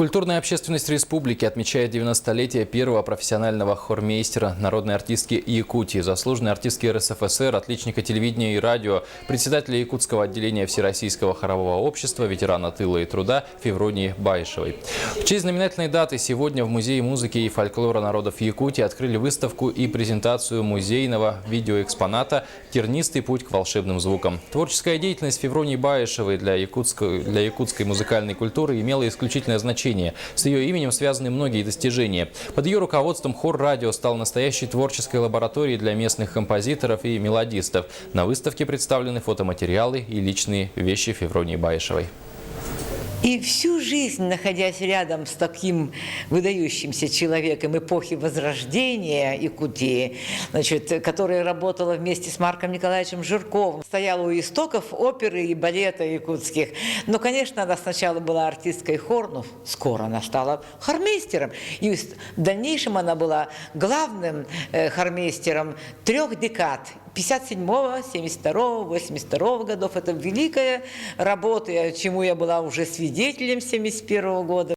Культурная общественность республики отмечает 90-летие первого профессионального хормейстера народной артистки Якутии, заслуженной артистки РСФСР, отличника телевидения и радио, председателя якутского отделения Всероссийского хорового общества, ветерана тыла и труда Февронии Баишевой. В честь знаменательной даты сегодня в Музее музыки и фольклора народов Якутии открыли выставку и презентацию музейного видеоэкспоната «Тернистый путь к волшебным звукам». Творческая деятельность Февронии Баишевой для якутской музыкальной культуры имела исключительное значение. С ее именем связаны многие достижения. Под ее руководством хор-радио стал настоящей творческой лабораторией для местных композиторов и мелодистов. На выставке представлены фотоматериалы и личные вещи Февронии Баишевой. И всю жизнь, находясь рядом с таким выдающимся человеком эпохи Возрождения Якутии, которая работала вместе с Марком Николаевичем Жирковым, стояла у истоков оперы и балета якутских. Но, конечно, она сначала была артисткой хор, но скоро она стала хормейстером. И в дальнейшем она была главным хормейстером 3 декад. 57-го, 72-го, 82-го годов. Это великая работа, чему я была уже свидетелем 71-го года.